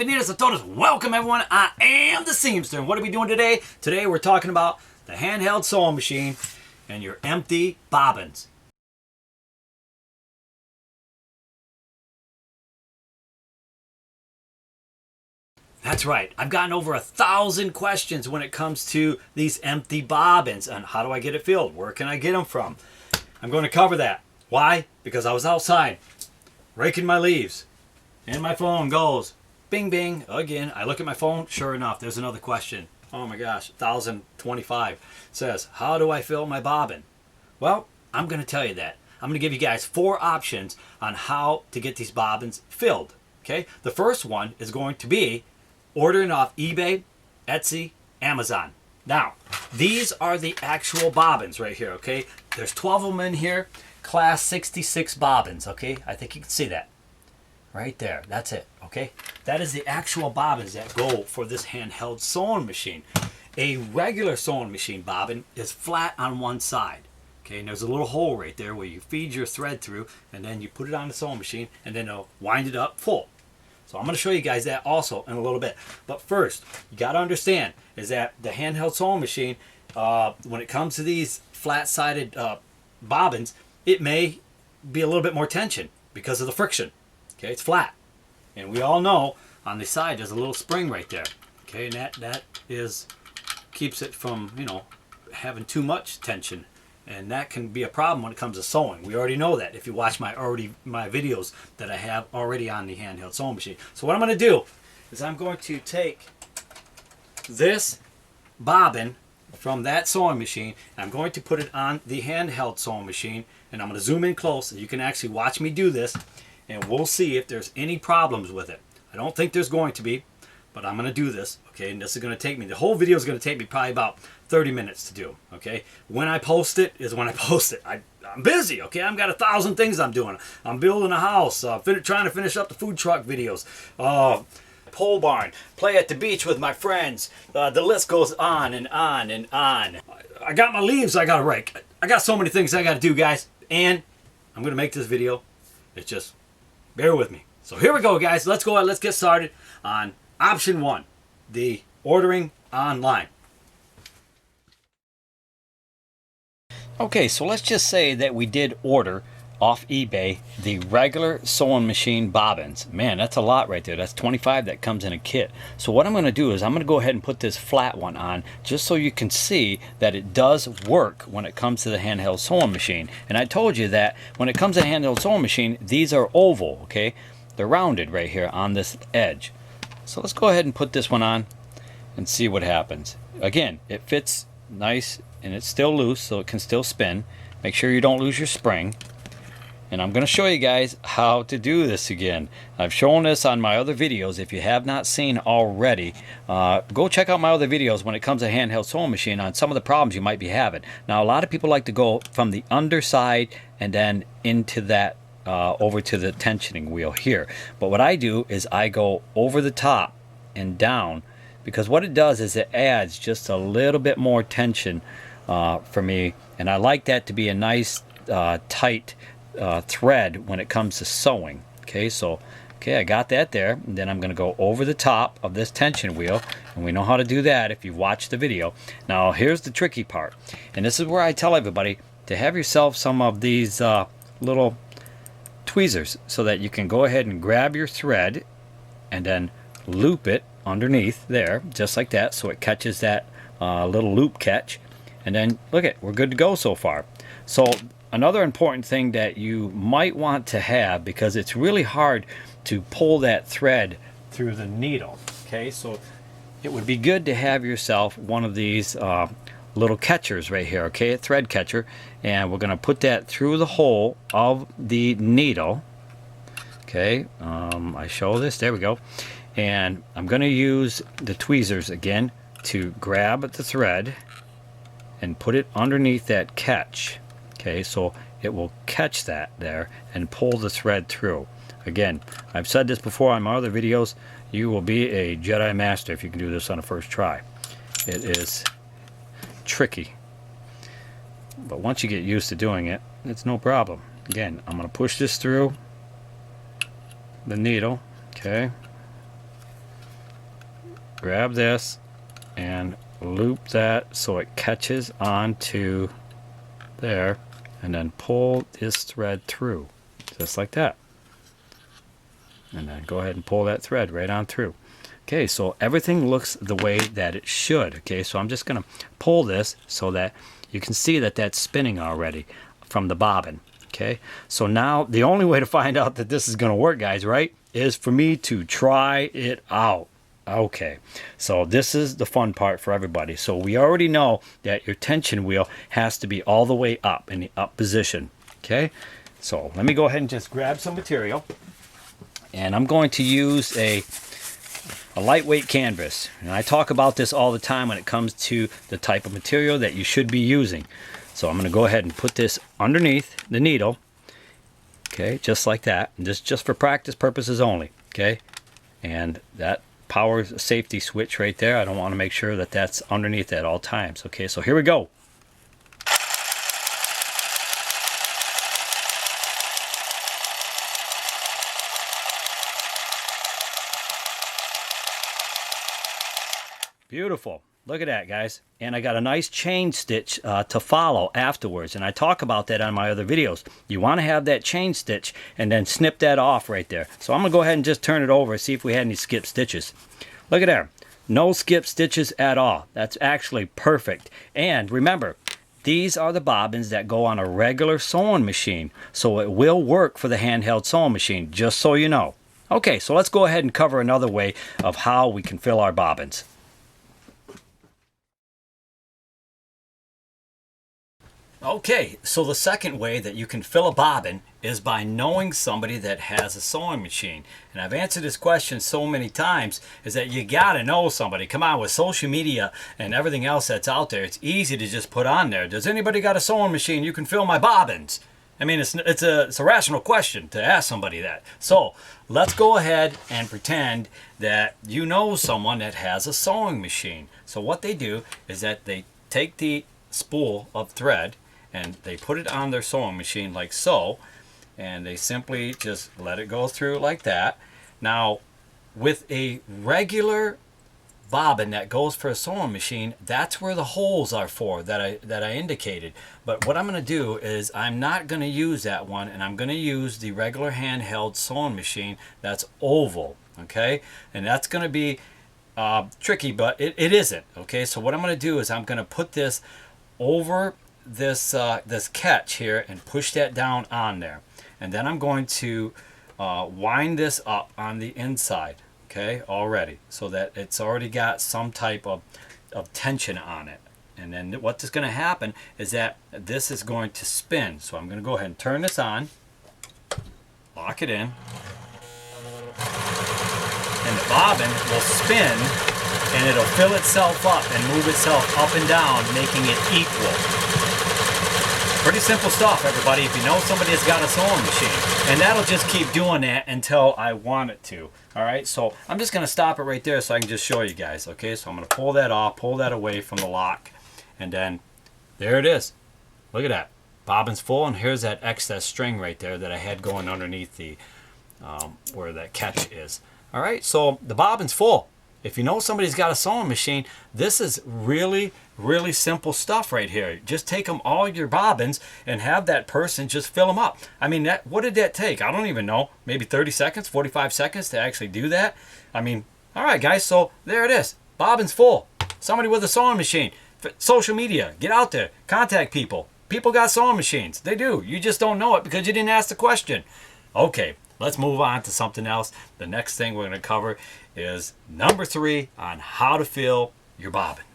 bienvenidos a todos. Welcome everyone. I am the Seamster. And what are we doing today? Today we're talking about the handheld sewing machine and your empty bobbins. That's right. I've gotten over 1,000 questions when it comes to these empty bobbins and how do I get it filled? Where can I get them from? I'm going to cover that. Why? Because I was outside raking my leaves and my phone goes bing bing again. I look at my phone, sure enough, there's another question. Oh my gosh, 1025 says, how do I fill my bobbin? Well, I'm going to tell you that. I'm going to give you guys 4 options on how to get these bobbins filled. Okay, the first one is going to be ordering off eBay, Etsy, Amazon. Now, these are the actual bobbins right here, okay? There's 12 of them in here, class 66 bobbins, okay? I think you can see that. Right there, that's it, okay? That is the actual bobbins that go for this handheld sewing machine. A regular sewing machine bobbin is flat on one side, okay? And there's a little hole right there where you feed your thread through, and then you put it on the sewing machine, and then it'll wind it up full. So I'm going to show you guys that also in a little bit. But first, you got to understand is that the handheld sewing machine, when it comes to these flat-sided bobbins, it may be a little bit more tension because of the friction. Okay, it's flat. And we all know on the side there's a little spring right there. Okay, and that keeps it from, you know, having too much tension. And that can be a problem when it comes to sewing. We already know that if you watch my videos that I have already on the handheld sewing machine. So what I'm going to do is I'm going to take this bobbin from that sewing machine and I'm going to put it on the handheld sewing machine, and I'm going to zoom in close so you can actually watch me do this, and we'll see if there's any problems with it. I don't think there's going to be, but I'm going to do this, okay? And this is going to take me, the whole video is going to take me probably about 30 minutes to do, okay? When I post it is when I post it. I'm busy, okay? I've got 1,000 things I'm doing. I'm building a house, trying to finish up the food truck videos, pole barn, play at the beach with my friends. The list goes on and on and on. I got my leaves I got to rake. I got so many things I got to do, guys. And I'm going to make this video. It's just, bear with me. So here we go, guys. Let's go ahead. Let's get started on option 1, the ordering online. Okay, so let's just say that we did order off eBay the regular sewing machine bobbins. Man, that's a lot right there. That's 25 that comes in a kit. So what I'm going to do is I'm going to go ahead and put this flat one on just so you can see that it does work when it comes to the handheld sewing machine. And I told you that when it comes to the handheld sewing machine, these are oval, okay? They're rounded right here on this edge. So let's go ahead and put this one on and see what happens. Again, it fits nice and it's still loose, so it can still spin. Make sure you don't lose your spring. And I'm going to show you guys how to do this again. I've shown this on my other videos. If you have not seen already, go check out my other videos when it comes to handheld sewing machine on some of the problems you might be having. Now, a lot of people like to go from the underside and then into that over to the tensioning wheel here. But what I do is I go over the top and down, because what it does is it adds just a little bit more tension for me, and I like that to be a nice tight thread when it comes to sewing. Okay, so I got that there, and then I'm going to go over the top of this tension wheel, and we know how to do that if you watch the video. Now here's the tricky part, and this is where I tell everybody to have yourself some of these little tweezers so that you can go ahead and grab your thread and then loop it underneath there just like that, so it catches that little loop catch, and then look at, we're good to go so far. So another important thing that you might want to have, because it's really hard to pull that thread through the needle, okay, so it would be good to have yourself one of these little catchers right here, okay, a thread catcher, and we're going to put that through the hole of the needle. Okay, I show this, there we go. And I'm going to use the tweezers again to grab the thread and put it underneath that catch. Okay, so it will catch that there and pull the thread through. Again, I've said this before on my other videos, you will be a Jedi Master if you can do this on a first try. It is tricky, but once you get used to doing it, it's no problem. Again, I'm going to push this through the needle, okay, grab this and loop that so it catches onto there, and then pull this thread through just like that, and then go ahead and pull that thread right on through. Okay, so everything looks the way that it should. Okay, so I'm just gonna pull this so that you can see that that's spinning already from the bobbin. Okay, so now the only way to find out that this is gonna work, guys, right, is for me to try it out. Okay, so this is the fun part for everybody. So we already know that your tension wheel has to be all the way up in the up position. Okay, so let me go ahead and just grab some material, and I'm going to use a lightweight canvas. And I talk about this all the time when it comes to the type of material that you should be using. So I'm going to go ahead and put this underneath the needle. Okay, just like that. And this just for practice purposes only. Okay, and that power safety switch right there, I don't want to make sure that that's underneath at all times. Okay, so here we go. Beautiful. Look at that, guys. And I got a nice chain stitch to follow afterwards. And I talk about that on my other videos. You want to have that chain stitch and then snip that off right there. So I'm going to go ahead and just turn it over and see if we had any skip stitches. Look at there. No skip stitches at all. That's actually perfect. And remember, these are the bobbins that go on a regular sewing machine. So it will work for the handheld sewing machine, just so you know. Okay, so let's go ahead and cover another way of how we can fill our bobbins. Okay, so the second way that you can fill a bobbin is by knowing somebody that has a sewing machine. And I've answered this question so many times, is that you gotta know somebody. Come on, with social media and everything else that's out there, it's easy to just put on there, does anybody got a sewing machine you can fill my bobbins? I mean, it's a rational question to ask somebody that. So let's go ahead and pretend that you know someone that has a sewing machine. So what they do is that they take the spool of thread and they put it on their sewing machine like so, and they simply just let it go through like that. Now, with a regular bobbin that goes for a sewing machine, that's where the holes are for that I indicated. But what I'm going to do is I'm not going to use that one, and I'm going to use the regular handheld sewing machine that's oval. Okay, and that's going to be tricky, but it isn't. Okay, so what I'm going to do is I'm going to put this over this catch here and push that down on there, and then I'm going to wind this up on the inside, okay, already, so that it's already got some type of tension on it. And then what's going to happen is that this is going to spin. So I'm going to go ahead and turn this on, lock it in, and the bobbin will spin, and it'll fill itself up and move itself up and down, making it equal. Pretty simple stuff, everybody, if you know somebody that's got a sewing machine. And that'll just keep doing that until I want it to. Alright, so I'm just going to stop it right there so I can just show you guys. Okay, so I'm going to pull that off, pull that away from the lock. And then, there it is. Look at that. Bobbin's full, and here's that excess string right there that I had going underneath the, where that catch is. Alright, so the bobbin's full. If you know somebody's got a sewing machine, this is really, really simple stuff right here. Just take them all your bobbins and have that person just fill them up. I mean, what did that take? I don't even know. Maybe 30 seconds, 45 seconds to actually do that. I mean, all right, guys, so there it is. Bobbin's full. Somebody with a sewing machine. Social media, get out there. Contact people. People got sewing machines. They do. You just don't know it because you didn't ask the question. Okay, let's move on to something else. The next thing we're going to cover is number 3 on how to fill your bobbin.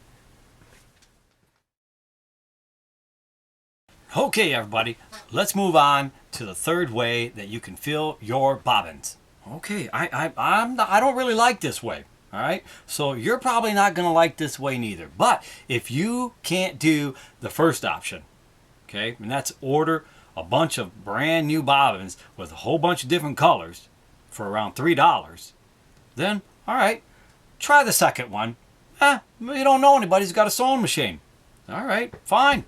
Okay, everybody, let's move on to the third way that you can fill your bobbins. Okay, I don't really like this way. All right, so you're probably not going to like this way neither. But if you can't do the first option, okay, and that's order a bunch of brand new bobbins with a whole bunch of different colors for around $3, then all right, try the second one. You don't know anybody who's got a sewing machine. All right, fine.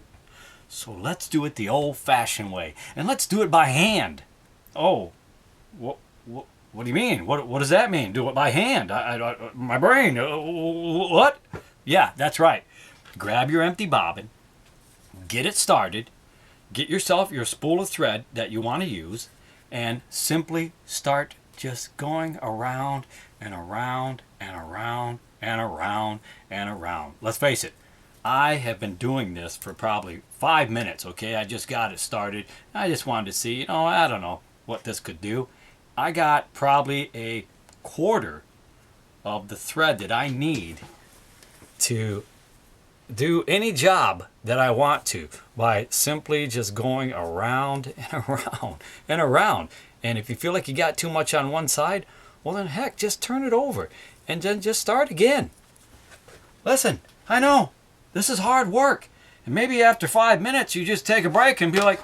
So let's do it the old-fashioned way, and let's do it by hand. Oh, What do you mean? What does that mean? Do it by hand? My brain. What? Yeah, that's right. Grab your empty bobbin, get it started, get yourself your spool of thread that you want to use, and simply start just going around and around and around and around and around. Let's face it, I have been doing this for probably 5 minutes, okay? I just got it started. I just wanted to see, I don't know what this could do. I got probably a quarter of the thread that I need to do any job that I want to by simply just going around and around and around. And if you feel like you got too much on one side, well then heck, just turn it over and then just start again. Listen, I know this is hard work, and maybe after 5 minutes you just take a break and be like,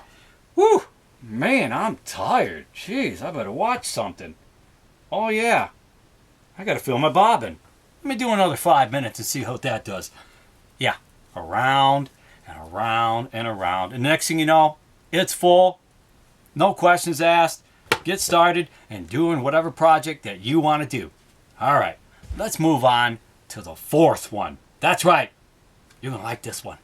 whew, man, I'm tired. Jeez, I better watch something. Oh yeah, I gotta fill my bobbin. Let me do another 5 minutes and see what that does. Yeah, around and around and around. And next thing you know, it's full. No questions asked. Get started and doing whatever project that you want to do. All right, let's move on to the fourth one. That's right. You're going to like this one.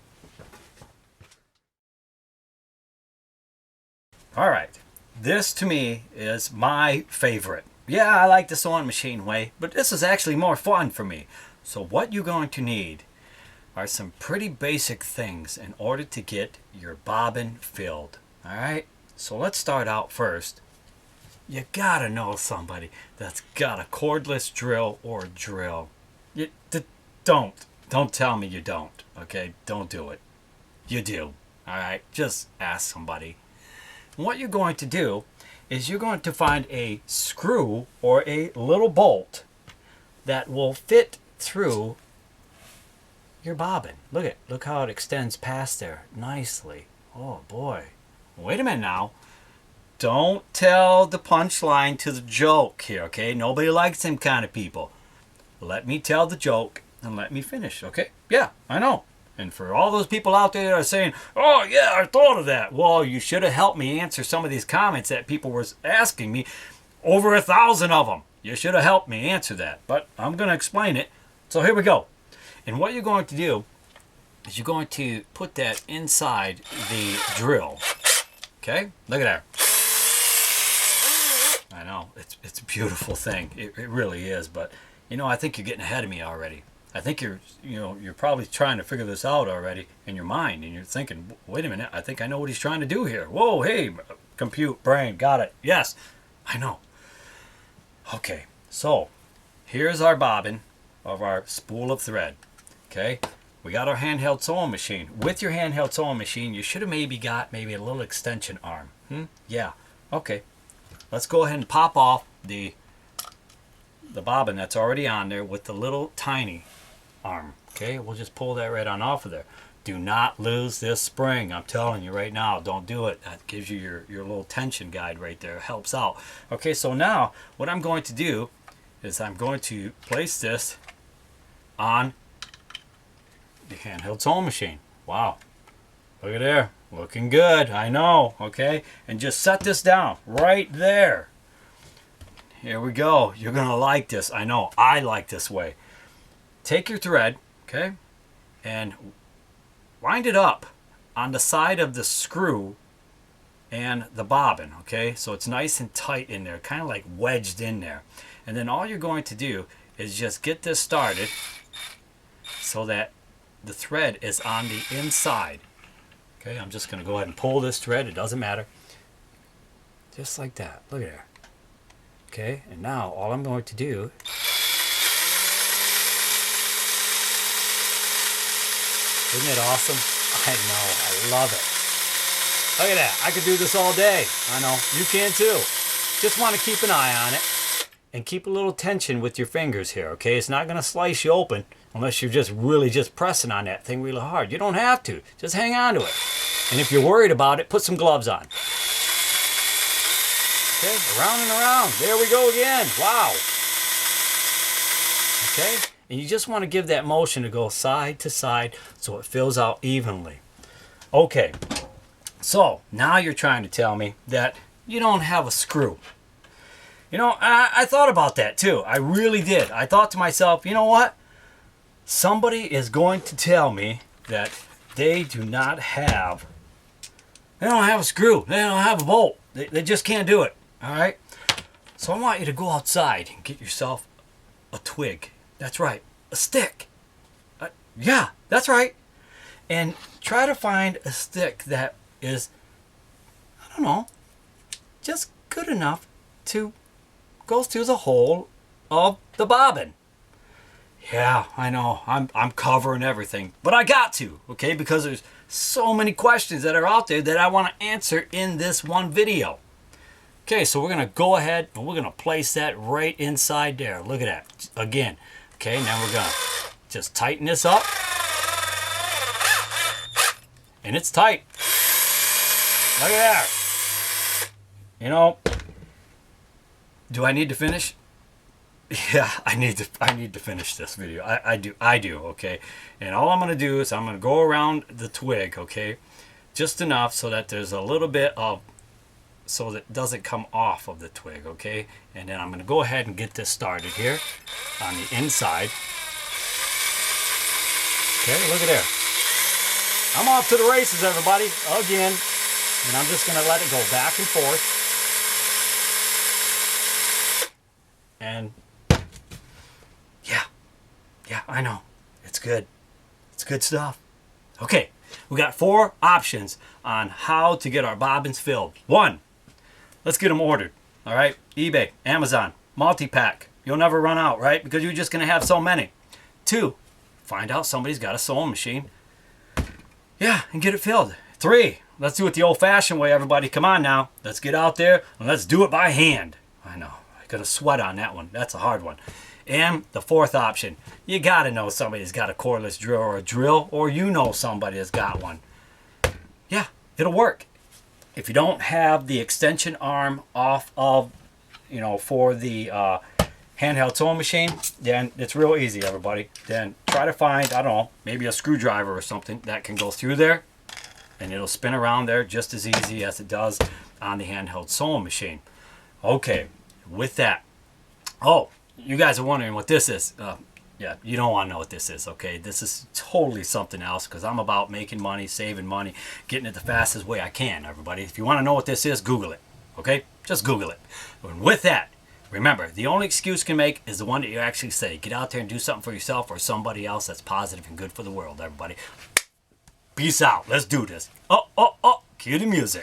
All right, this to me is my favorite. Yeah, I like the sewing machine way, but this is actually more fun for me. So what you're going to need are some pretty basic things in order to get your bobbin filled. All right, so let's start out first. You gotta know somebody that's got a cordless drill or drill. Don't tell me you don't, okay? Don't do it. You do, all right? Just ask somebody. And what you're going to do is you're going to find a screw or a little bolt that will fit through your bobbin. Look how it extends past there nicely. Oh boy. Wait a minute now. Don't tell the punchline to the joke here, okay? Nobody likes them kind of people. Let me tell the joke and let me finish, okay? Yeah, I know. And for all those people out there that are saying, oh yeah, I thought of that. Well, you should have helped me answer some of these comments that people were asking me. Over 1,000 of them. You should have helped me answer that. But I'm going to explain it. So here we go. And what you're going to do is you're going to put that inside the drill. Okay? Look at that. I know. It's a beautiful thing. It really is. But, I think you're getting ahead of me already. I think you're probably trying to figure this out already in your mind. And you're thinking, wait a minute. I think I know what he's trying to do here. Whoa, hey, compute, brain, got it. Yes, I know. Okay, so here's our bobbin of our spool of thread. Okay, we got our handheld sewing machine. With your handheld sewing machine, you should have maybe got a little extension arm. Yeah, okay. Let's go ahead and pop off the bobbin that's already on there with the little tiny arm. Okay, we'll just pull that right on off of there. Do not lose this spring. I'm telling you right now, don't do it. That gives you your little tension guide right there. It helps out. Okay, so now what I'm going to do is I'm going to place this on the handheld sewing machine. Wow, look at there, looking good. I know. Okay, and just set this down right there. Here we go. You're gonna like this. I know, I like this way. Take your thread, okay, and wind it up on the side of the screw and the bobbin, okay, so it's nice and tight in there, kind of like wedged in there. And then all you're going to do is just get this started so that the thread is on the inside. Okay, I'm just going to go ahead and pull this thread. It doesn't matter. Just like that. Look at there. Okay, and now all I'm going to do, isn't it awesome? I know, I love it. Look at that. I could do this all day. I know, you can too. Just want to keep an eye on it and keep a little tension with your fingers here, okay? It's not going to slice you open unless you're just really just pressing on that thing really hard. You don't have to. Just hang on to it. And if you're worried about it, put some gloves on. Okay, around and around. There we go again. Wow. Okay, and you just want to give that motion to go side to side so it fills out evenly. Okay, so now you're trying to tell me that you don't have a screw. You know, I thought about that too. I really did. I thought to myself, you know what? Somebody is going to tell me that they don't have a screw. They don't have a bolt. They just can't do it. All right? So I want you to go outside and get yourself a twig. That's right. A stick. Yeah, that's right. And try to find a stick that is, I don't know, just good enough to go through the hole of the bobbin. Yeah, I know. I'm covering everything, but I got to, okay? Because there's so many questions that are out there that I want to answer in this one video. Okay, so we're going to go ahead and we're going to place that right inside there. Look at that. Again. Okay, now we're going to just tighten this up. And it's tight. Look at that. You know, do I need to finish? Yeah, I need to finish this video. I do, okay? And all I'm going to do is I'm going to go around the twig, okay? Just enough so that there's a little bit of, so that it doesn't come off of the twig, okay? And then I'm going to go ahead and get this started here on the inside. Okay, look at there. I'm off to the races, everybody, again. And I'm just going to let it go back and forth. And yeah, I know. It's good. It's good stuff. Okay, we got 4 options on how to get our bobbins filled. 1, let's get them ordered. All right, eBay, Amazon, multi-pack. You'll never run out, right? Because you're just going to have so many. 2, find out somebody's got a sewing machine. Yeah, and get it filled. 3, let's do it the old-fashioned way, everybody. Come on now. Let's get out there and let's do it by hand. I know. I got to sweat on that one. That's a hard one. And the 4th option, you got to know somebody's got a cordless drill, or you know somebody has got one. Yeah, it'll work. If you don't have the extension arm off of, you know, for the handheld sewing machine, then it's real easy, everybody. Then try to find, I don't know, maybe a screwdriver or something that can go through there, and it'll spin around there just as easy as it does on the handheld sewing machine. Okay, with that. Oh, you guys are wondering what this is. Yeah, you don't want to know what this is, okay? This is totally something else because I'm about making money, saving money, getting it the fastest way I can, everybody. If you want to know what this is, Google it, okay? Just Google it. And with that, remember, the only excuse you can make is the one that you actually say. Get out there and do something for yourself or somebody else that's positive and good for the world, everybody. Peace out. Let's do this. Oh, cue the music.